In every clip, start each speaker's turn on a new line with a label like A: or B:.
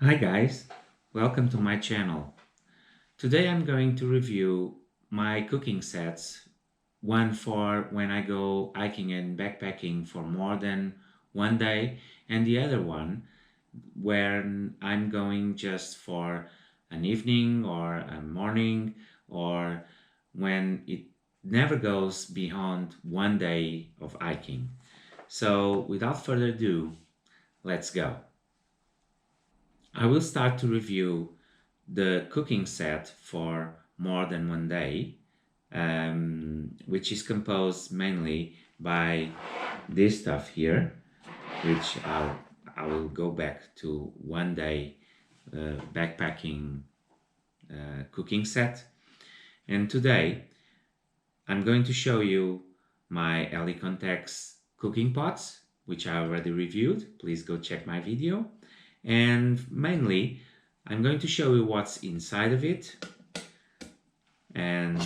A: Hi guys, welcome to my channel. Today I'm going to review my cooking sets, one for when I go hiking and backpacking for more than one day, and the other one when I'm going just for an evening or a morning, or when it never goes beyond one day of hiking. So without further ado, let's go. I will start to review the cooking set for more than one day, which is composed mainly by this stuff here, which I will go back to one day backpacking cooking set. And today I'm going to show you my Ellie Context cooking pots, which I already reviewed. Please go check my video. And mainly, I'm going to show you what's inside of it and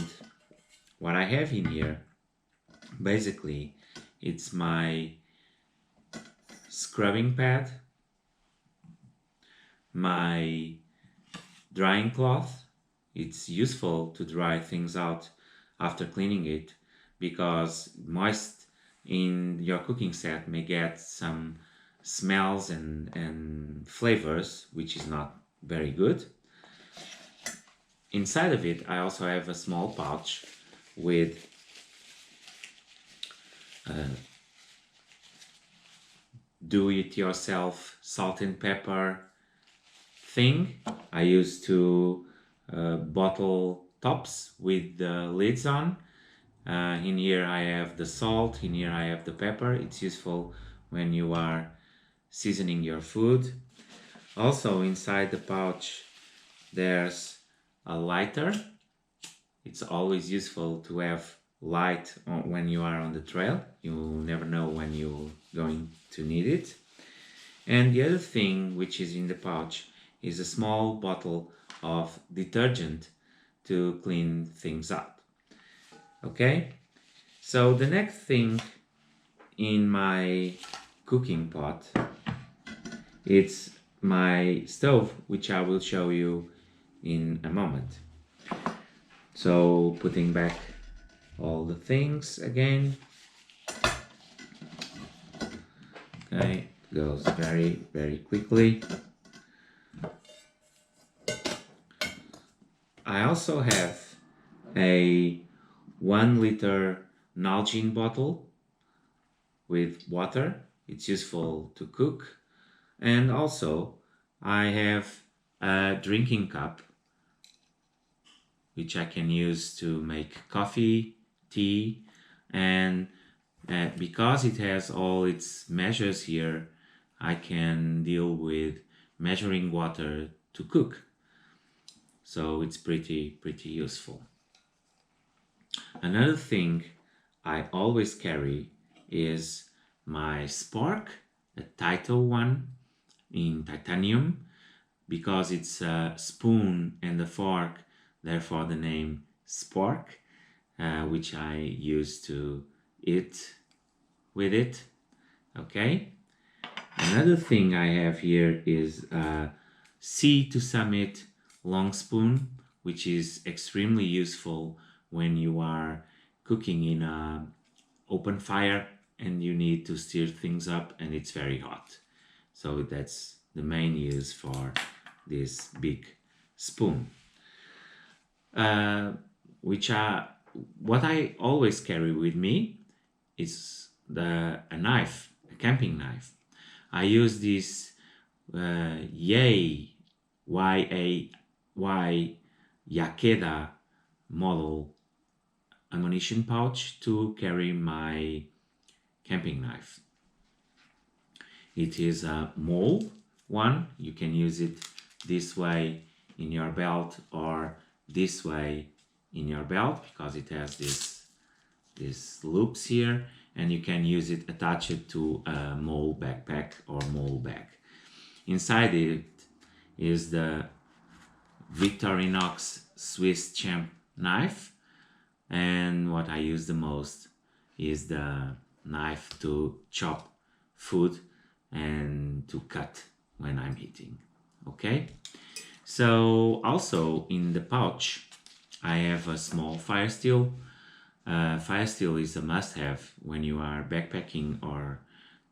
A: what I have in here. Basically, it's my scrubbing pad, my drying cloth. It's useful to dry things out after cleaning it because moist in your cooking set may get some smells and flavors, which is not very good. Inside of it, I also have a small pouch with do-it-yourself salt and pepper thing. I used to bottle tops with the lids on. In here I have the salt, in here I have the pepper. It's useful when you are seasoning your food. Also inside the pouch there's a lighter. It's always useful to have light when you are on the trail. You'll never know when you're going to need it. And the other thing which is in the pouch is a small bottle of detergent to clean things up. Okay, so the next thing in my cooking pot, it's my stove, which I will show you in a moment. So putting back all the things again. Okay, goes very quickly. I also have a 1 liter Nalgene bottle with water. It's useful to cook. And also I have a drinking cup which I can use to make coffee, tea, and because it has all its measures here, I can deal with measuring water to cook. So it's pretty useful. Another thing I always carry is my spork, a Taito one in titanium, because it's a spoon and a fork, therefore the name spork, which I use to eat with it. Okay. Another thing I have here is a Sea to Summit long spoon, which is extremely useful when you are cooking in a open fire and you need to stir things up and it's very hot. So that's the main use for this big spoon. Which are what I always carry with me is a knife, a camping knife. I use this Yay YAY Yakeda model ammunition pouch to carry my camping knife. It is a mold one. You can use it this way in your belt or this way in your belt because it has these loops here, and you can use it, attach it to a mole backpack or mole bag. Inside it is the Victorinox Swiss Champ knife, and what I use the most is the knife to chop food and to cut when I'm eating. Okay, so also in the pouch I have a small fire steel. Fire steel is a must-have when you are backpacking or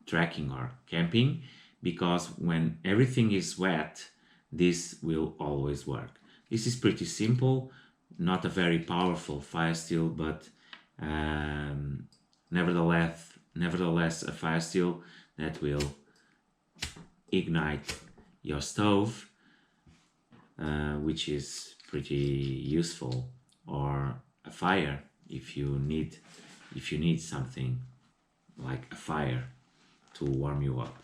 A: trekking or camping, because when everything is wet, this will always work. This is pretty simple, not a very powerful fire steel, but um, nevertheless a fire steel that will ignite your stove, which is pretty useful, or a fire if you need something like a fire to warm you up.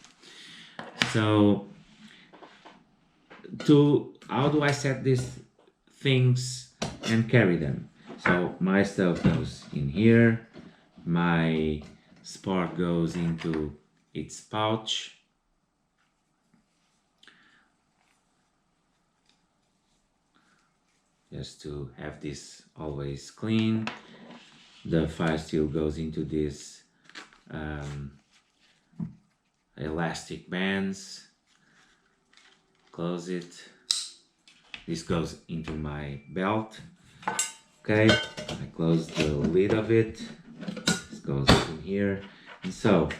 A: So, to how do I set these things and carry them? So my stuff goes in here, my sport goes into its pouch, just to have this always clean. The fire steel goes into this um, elastic bands. Close it. This goes into my belt. Okay, I close the lid of it. This goes in here. And so,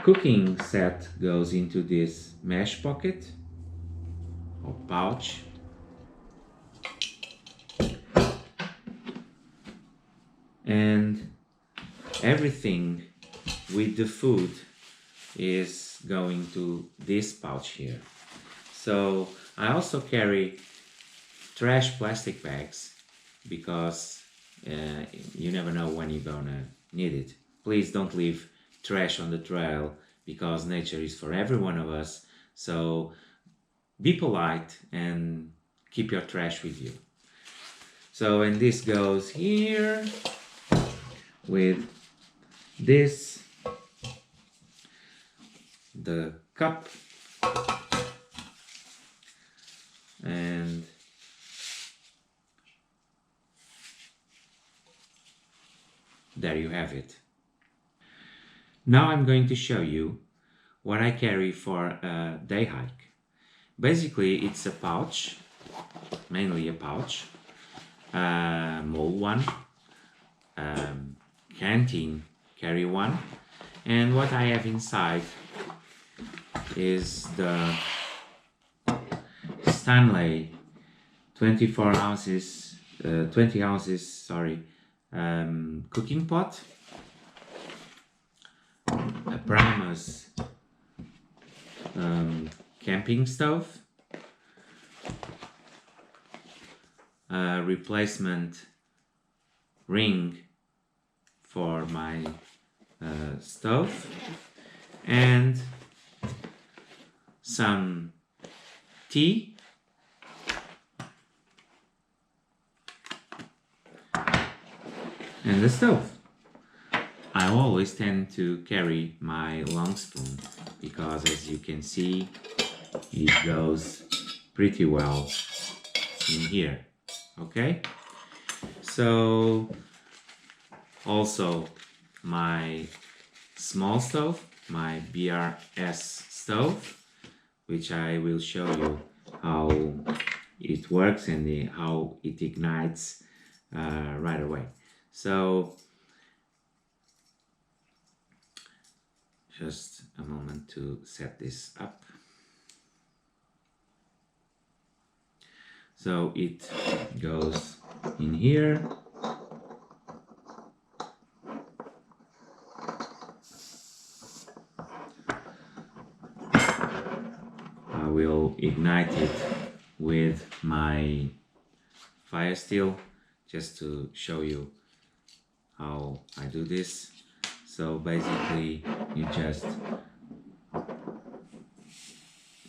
A: cooking set goes into this mesh pocket or pouch. And everything with the food is going to this pouch here. So I also carry trash plastic bags because you never know when you're gonna need it. Please don't leave trash on the trail, because nature is for every one of us. So be polite and keep your trash with you. So, and this goes here with this, the cup, and there you have it. Now I'm going to show you what I carry for a day hike. Basically, it's a pouch, mainly a pouch, a mole one, canteen carry one, and what I have inside is the Stanley 24 ounces, 20 ounces, sorry, cooking pot, a Primus camping stove, a replacement ring for my stove, and some tea, and the stove. I always tend to carry my long spoon because, as you can see, it goes pretty well in here. Okay, so also my small stove, my BRS stove, which I will show you how it works and how it ignites right away. So just a moment to set this up. So it goes in here. I will ignite it with my fire steel just to show you how I do this. So basically you just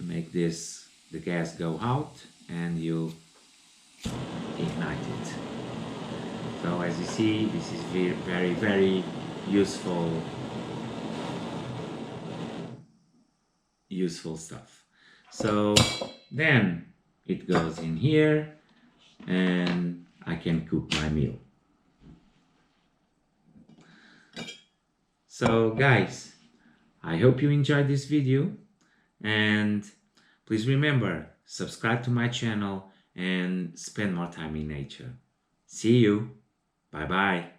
A: make this, the gas go out, and you ignite it. So as you see, this is very useful stuff. So then it goes in here and I can cook my meal. So guys, I hope you enjoyed this video, and please remember, subscribe to my channel, and spend more time in nature. See you. Bye bye.